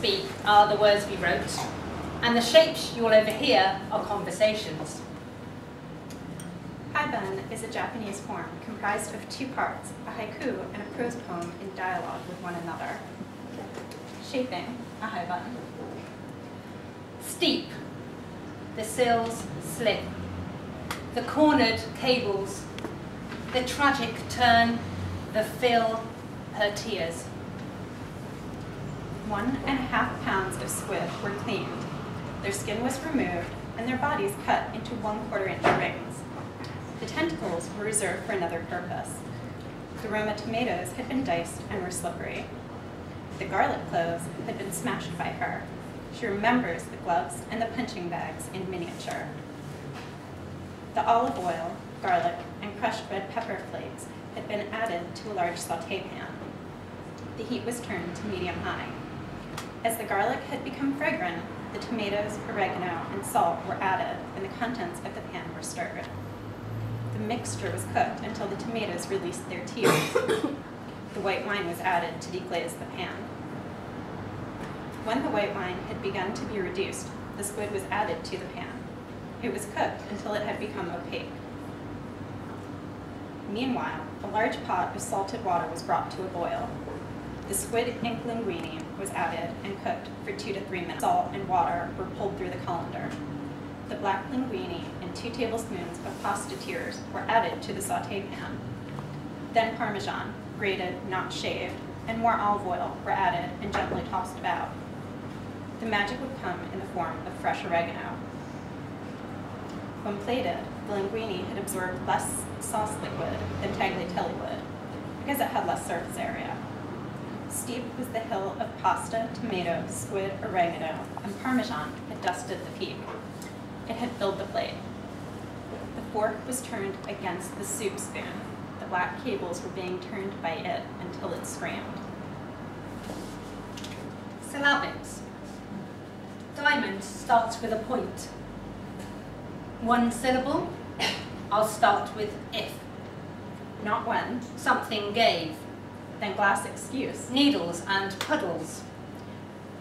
speak are the words we wrote, and the shapes you will overhear are conversations. Haibun is a Japanese form comprised of two parts, a haiku and a prose poem in dialogue with one another. Shaping, a haibun. Steep, the sills slip, the cornered cables, the tragic turn, the fill, her tears. 1.5 pounds of squid were cleaned. Their skin was removed and their bodies cut into 1/4 inch rings. The tentacles were reserved for another purpose. The Roma tomatoes had been diced and were slippery. The garlic cloves had been smashed by her. She remembers the gloves and the punching bags in miniature. The olive oil, garlic, and crushed red pepper flakes had been added to a large sauté pan. The heat was turned to medium-high. As the garlic had become fragrant, the tomatoes, oregano, and salt were added, and the contents of the pan were stirred. The mixture was cooked until the tomatoes released their tears. The white wine was added to deglaze the pan. When the white wine had begun to be reduced, the squid was added to the pan. It was cooked until it had become opaque. Meanwhile, a large pot of salted water was brought to a boil. The squid ink linguine was added and cooked for 2 to 3 minutes. Salt and water were pulled through the colander. The black linguine and 2 tablespoons of pasta tiers were added to the sauté pan. Then Parmesan, grated, not shaved, and more olive oil were added and gently tossed about. The magic would come in the form of fresh oregano. When plated, the linguine had absorbed less sauce liquid than tagliatelle would, because it had less surface area. Steep was the hill of pasta, tomato, squid, oregano, and Parmesan had dusted the peak. It had filled the plate. The fork was turned against the soup spoon. The black cables were being turned by it until it screamed. Syllabics. Diamond starts with a point. 1 syllable, I'll start with if. Not when. Something gave. Then glass excuse. Needles and puddles.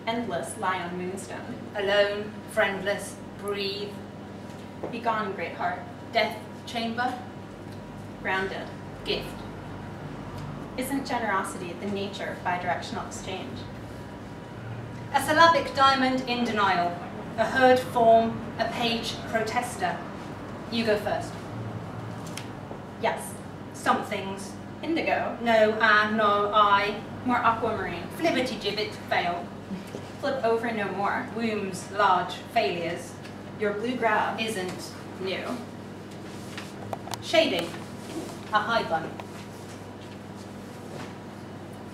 Endless lie on moonstone. Alone, friendless, breathe. Begone, great heart. Death chamber. Grounded. Gift. Isn't generosity the nature of bidirectional exchange? A syllabic diamond in denial. A herd form, a page protester. You go first. Yes. Somethings. Indigo. No, no, I. More aquamarine. Flibbity gibbet, fail. Flip over no more. Wombs, large, failures. Your blue grab Isn't new. Shading. A high bun.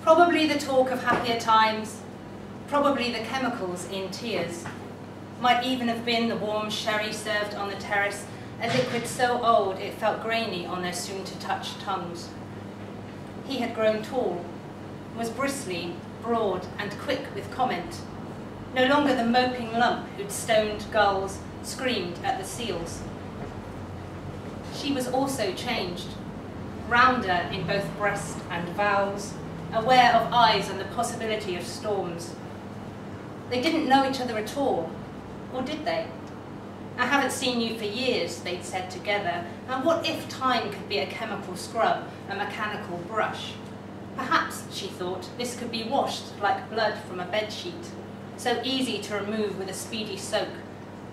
Probably the talk of happier times. Probably the chemicals in tears. Might even have been the warm sherry served on the terrace, a liquid so old it felt grainy on their soon-to-touch tongues. He had grown tall, was bristly, broad, and quick with comment. No longer the moping lump who'd stoned gulls, screamed at the seals. She was also changed, rounder in both breast and vowels, aware of eyes and the possibility of storms. They didn't know each other at all, or did they? I haven't seen you for years, they'd said together, and what if time could be a chemical scrub, a mechanical brush? Perhaps, she thought, this could be washed like blood from a bedsheet, so easy to remove with a speedy soak,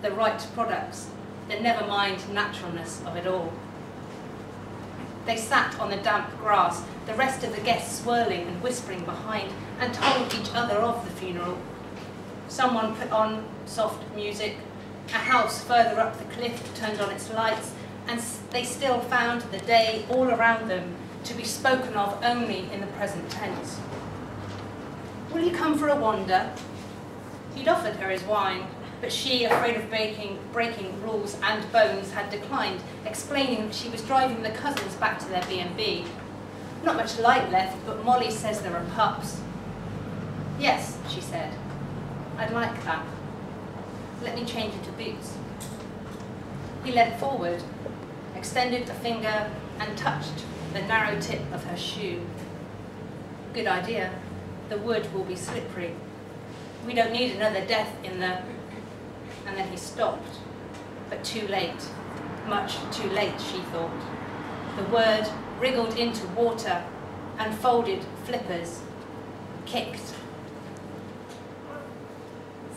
the right products, the never-mind naturalness of it all. They sat on the damp grass, the rest of the guests swirling and whispering behind, and told each other of the funeral. Someone put on soft music. A house further up the cliff turned on its lights, and they still found the day all around them to be spoken of only in the present tense. Will you come for a wander? He'd offered her his wine, but she, afraid of breaking rules and bones, had declined, explaining that she was driving the cousins back to their B&B. Not much light left, but Molly says there are pups. Yes, she said. I'd like that. Let me change into boots. He leant forward, extended a finger, and touched the narrow tip of her shoe. Good idea. The wood will be slippery. We don't need another death in the... And then he stopped. But too late. Much too late, she thought. The word wriggled into water, unfolded flippers, kicked.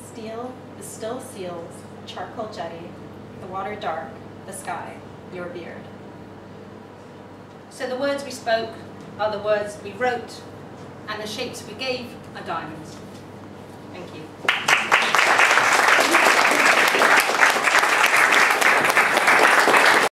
Steel, the still seals, charcoal jetty, the water dark, the sky, your beard. So the words we spoke are the words we wrote, and the shapes we gave are diamonds. Thank you.